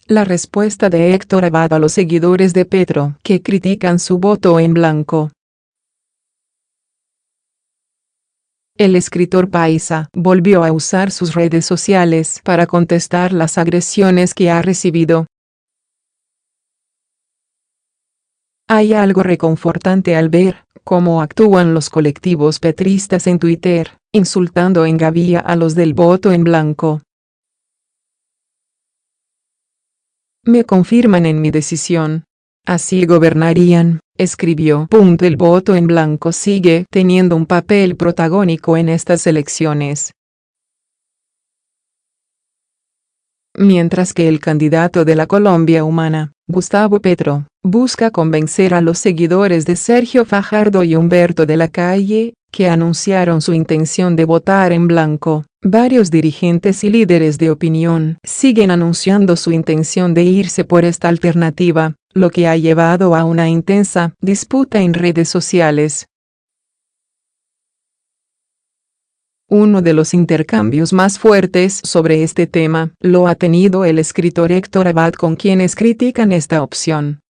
La respuesta de Héctor Abad a los seguidores de Petro que critican su voto en blanco. El escritor paisa volvió a usar sus redes sociales para contestar las agresiones que ha recibido. Hay algo reconfortante al ver cómo actúan los colectivos petristas en Twitter, insultando en gavilla a los del voto en blanco. Me confirman en mi decisión. Así gobernarían, escribió. El voto en blanco sigue teniendo un papel protagónico en estas elecciones. Mientras que el candidato de la Colombia Humana, Gustavo Petro, busca convencer a los seguidores de Sergio Fajardo y Humberto de la Calle, que anunciaron su intención de votar en blanco, varios dirigentes y líderes de opinión siguen anunciando su intención de irse por esta alternativa, lo que ha llevado a una intensa disputa en redes sociales. Uno de los intercambios más fuertes sobre este tema lo ha tenido el escritor Héctor Abad con quienes critican esta opción.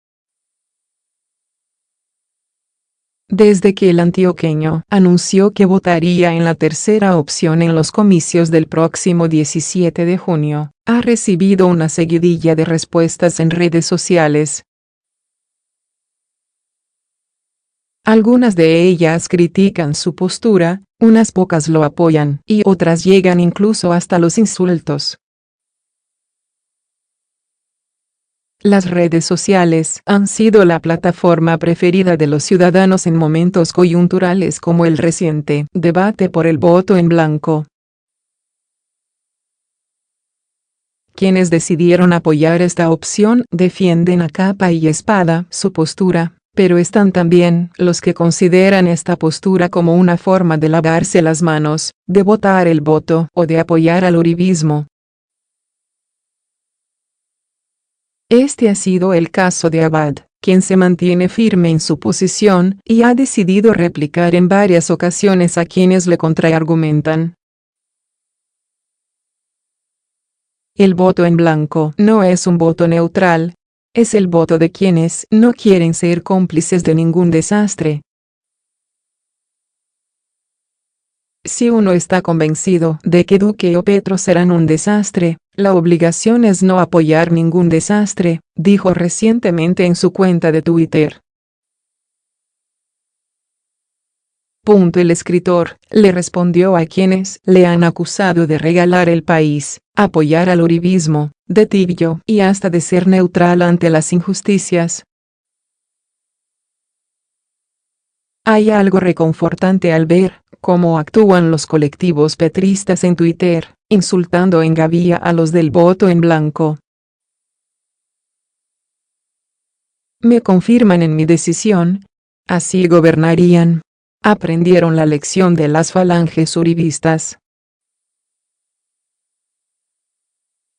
Desde que el antioqueño anunció que votaría en la tercera opción en los comicios del próximo 17 de junio, ha recibido una seguidilla de respuestas en redes sociales. Algunas de ellas critican su postura, unas pocas lo apoyan y otras llegan incluso hasta los insultos. Las redes sociales han sido la plataforma preferida de los ciudadanos en momentos coyunturales como el reciente debate por el voto en blanco. Quienes decidieron apoyar esta opción defienden a capa y espada su postura, pero están también los que consideran esta postura como una forma de lavarse las manos, de votar el voto o de apoyar al uribismo. Este ha sido el caso de Abad, quien se mantiene firme en su posición y ha decidido replicar en varias ocasiones a quienes le contraargumentan. El voto en blanco no es un voto neutral, es el voto de quienes no quieren ser cómplices de ningún desastre. Si uno está convencido de que Duque o Petro serán un desastre, la obligación es no apoyar ningún desastre, dijo recientemente en su cuenta de Twitter. El escritor le respondió a quienes le han acusado de regalar el país, apoyar al uribismo, de tibio y hasta de ser neutral ante las injusticias. Hay algo reconfortante al ver cómo actúan los colectivos petristas en Twitter, insultando en gavilla a los del voto en blanco. Me confirman en mi decisión. Así gobernarían. Aprendieron la lección de las falanges uribistas.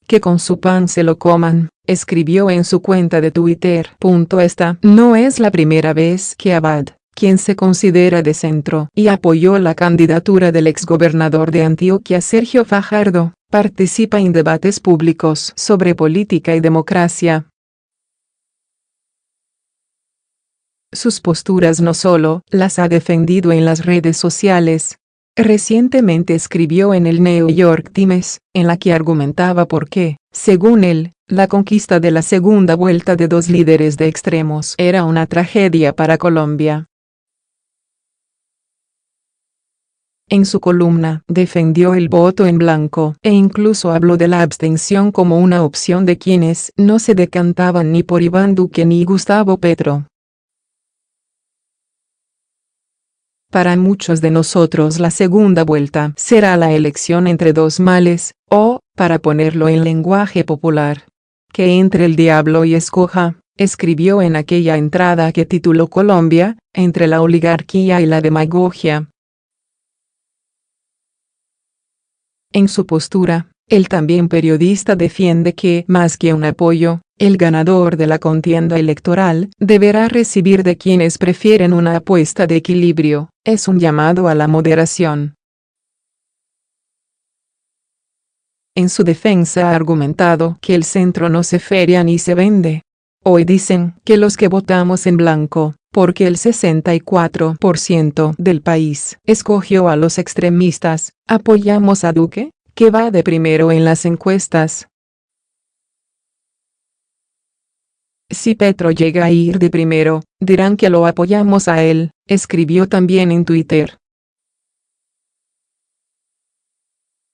Que con su pan se lo coman, escribió en su cuenta de Twitter. Esta no es la primera vez que Abad, quien se considera de centro y apoyó la candidatura del exgobernador de Antioquia Sergio Fajardo, participa en debates públicos sobre política y democracia. Sus posturas no solo las ha defendido en las redes sociales. Recientemente escribió en el New York Times, en la que argumentaba por qué, según él, la conquista de la segunda vuelta de dos líderes de extremos era una tragedia para Colombia. En su columna defendió el voto en blanco e incluso habló de la abstención como una opción de quienes no se decantaban ni por Iván Duque ni Gustavo Petro. Para muchos de nosotros la segunda vuelta será la elección entre dos males, o, para ponerlo en lenguaje popular, que entre el diablo y escoja, escribió en aquella entrada que tituló Colombia, entre la oligarquía y la demagogia. En su postura, el también periodista defiende que, más que un apoyo, el ganador de la contienda electoral deberá recibir de quienes prefieren una apuesta de equilibrio, es un llamado a la moderación. En su defensa ha argumentado que el centro no se feria ni se vende. Hoy dicen que los que votamos en blanco, porque el 64% del país escogió a los extremistas, apoyamos a Duque, que va de primero en las encuestas. Si Petro llega a ir de primero, dirán que lo apoyamos a él, escribió también en Twitter.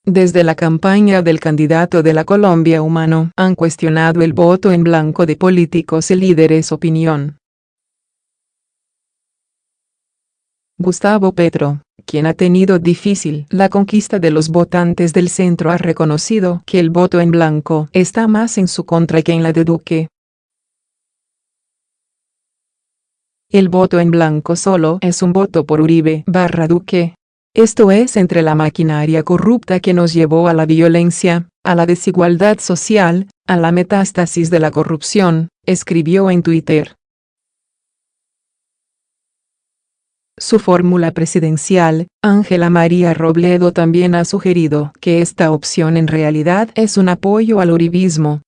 Desde la campaña del candidato de la Colombia Humano han cuestionado el voto en blanco de políticos y líderes opinión. Gustavo Petro, quien ha tenido difícil la conquista de los votantes del centro, ha reconocido que el voto en blanco está más en su contra que en la de Duque. El voto en blanco solo es un voto por Uribe/Duque. Esto es entre la maquinaria corrupta que nos llevó a la violencia, a la desigualdad social, a la metástasis de la corrupción, escribió en Twitter. Su fórmula presidencial, Ángela María Robledo, también ha sugerido que esta opción en realidad es un apoyo al uribismo.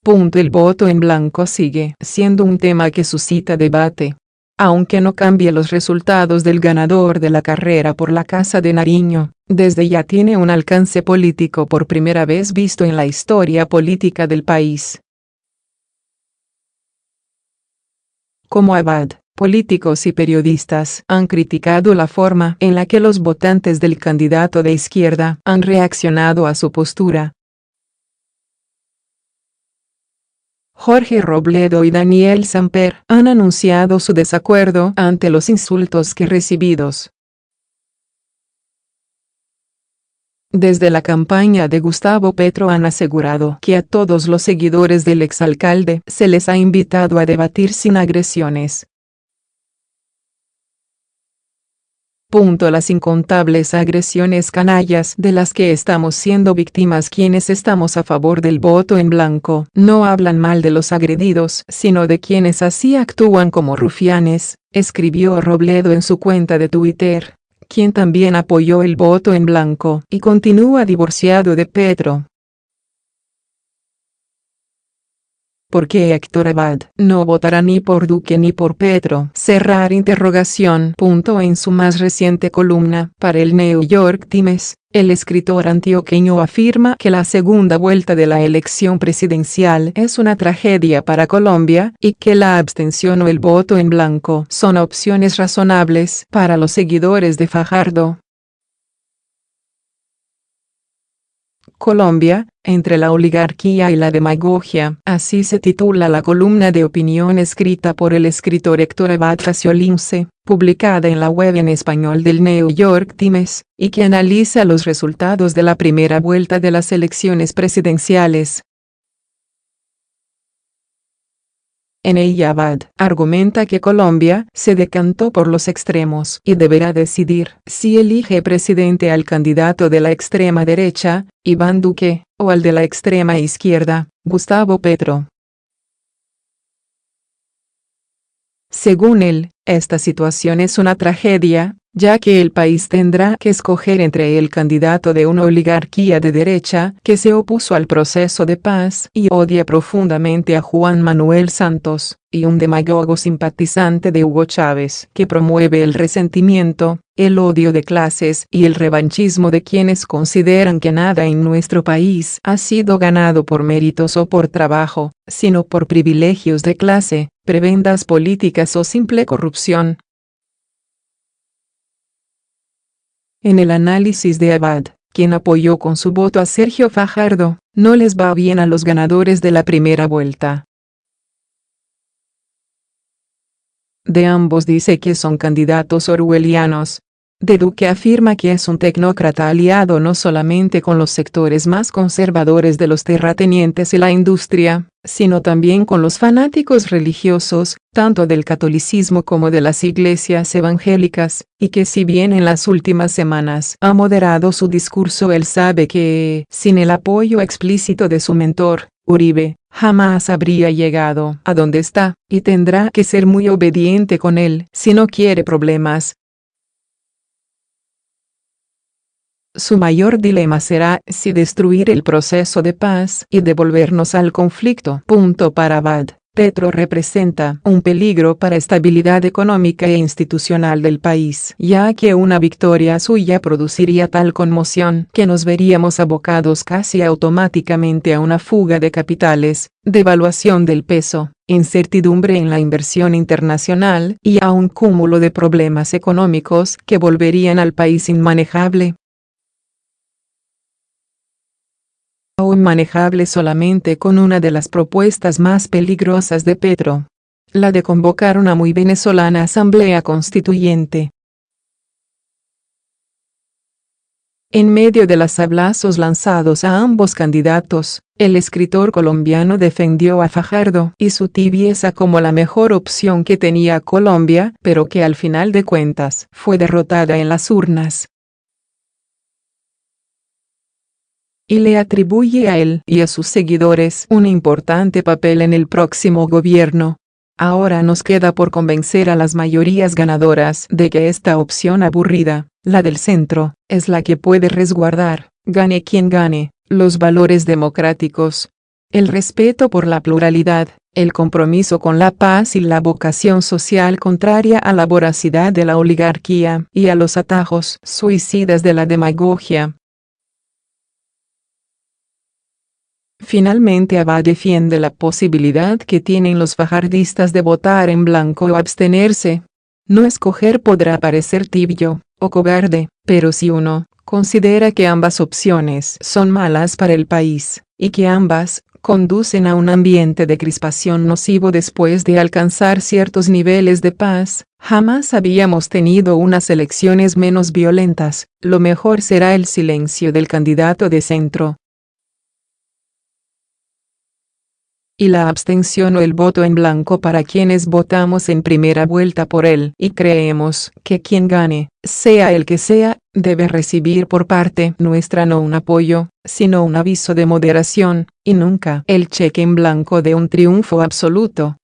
El voto en blanco sigue siendo un tema que suscita debate. Aunque no cambie los resultados del ganador de la carrera por la Casa de Nariño, desde ya tiene un alcance político por primera vez visto en la historia política del país. Como Abad, políticos y periodistas han criticado la forma en la que los votantes del candidato de izquierda han reaccionado a su postura. Jorge Robledo y Daniel Samper han anunciado su desacuerdo ante los insultos que recibidos. Desde la campaña de Gustavo Petro han asegurado que a todos los seguidores del exalcalde se les ha invitado a debatir sin agresiones. Las incontables agresiones canallas de las que estamos siendo víctimas quienes estamos a favor del voto en blanco no hablan mal de los agredidos, sino de quienes así actúan como rufianes, escribió Robledo en su cuenta de Twitter, quien también apoyó el voto en blanco y continúa divorciado de Petro. ¿Por qué Héctor Abad no votará ni por Duque ni por Petro? Cerrar interrogación. En su más reciente columna para el New York Times, el escritor antioqueño afirma que la segunda vuelta de la elección presidencial es una tragedia para Colombia y que la abstención o el voto en blanco son opciones razonables para los seguidores de Fajardo. Colombia, entre la oligarquía y la demagogia, así se titula la columna de opinión escrita por el escritor Héctor Abad Faciolince, publicada en la web en español del New York Times, y que analiza los resultados de la primera vuelta de las elecciones presidenciales. En ella Abad argumenta que Colombia se decantó por los extremos y deberá decidir si elige presidente al candidato de la extrema derecha, Iván Duque, o al de la extrema izquierda, Gustavo Petro. Según él, esta situación es una tragedia, ya que el país tendrá que escoger entre el candidato de una oligarquía de derecha que se opuso al proceso de paz y odia profundamente a Juan Manuel Santos, y un demagogo simpatizante de Hugo Chávez que promueve el resentimiento, el odio de clases y el revanchismo de quienes consideran que nada en nuestro país ha sido ganado por méritos o por trabajo, sino por privilegios de clase, prebendas políticas o simple corrupción. En el análisis de Abad, quien apoyó con su voto a Sergio Fajardo, no les va bien a los ganadores de la primera vuelta. De ambos dice que son candidatos orwellianos. De Duque afirma que es un tecnócrata aliado no solamente con los sectores más conservadores de los terratenientes y la industria, sino también con los fanáticos religiosos, tanto del catolicismo como de las iglesias evangélicas, y que si bien en las últimas semanas ha moderado su discurso, él sabe que, sin el apoyo explícito de su mentor, Uribe, jamás habría llegado a donde está, y tendrá que ser muy obediente con él si no quiere problemas. Su mayor dilema será si destruir el proceso de paz y devolvernos al conflicto. Para Abad, Petro representa un peligro para la estabilidad económica e institucional del país, ya que una victoria suya produciría tal conmoción que nos veríamos abocados casi automáticamente a una fuga de capitales, devaluación del peso, incertidumbre en la inversión internacional y a un cúmulo de problemas económicos que volverían al país inmanejable. O inmanejable solamente con una de las propuestas más peligrosas de Petro, la de convocar una muy venezolana asamblea constituyente. En medio de los sablazos lanzados a ambos candidatos, el escritor colombiano defendió a Fajardo y su tibieza como la mejor opción que tenía Colombia, pero que al final de cuentas fue derrotada en las urnas. Y le atribuye a él y a sus seguidores un importante papel en el próximo gobierno. Ahora nos queda por convencer a las mayorías ganadoras de que esta opción aburrida, la del centro, es la que puede resguardar, gane quien gane, los valores democráticos, el respeto por la pluralidad, el compromiso con la paz y la vocación social contraria a la voracidad de la oligarquía y a los atajos suicidas de la demagogia. Finalmente Abad defiende la posibilidad que tienen los fajardistas de votar en blanco o abstenerse. No escoger podrá parecer tibio o cobarde, pero si uno considera que ambas opciones son malas para el país, y que ambas conducen a un ambiente de crispación nocivo después de alcanzar ciertos niveles de paz, jamás habíamos tenido unas elecciones menos violentas, lo mejor será el silencio del candidato de centro. Y la abstención o el voto en blanco para quienes votamos en primera vuelta por él y creemos que quien gane, sea el que sea, debe recibir por parte nuestra no un apoyo, sino un aviso de moderación, y nunca el cheque en blanco de un triunfo absoluto.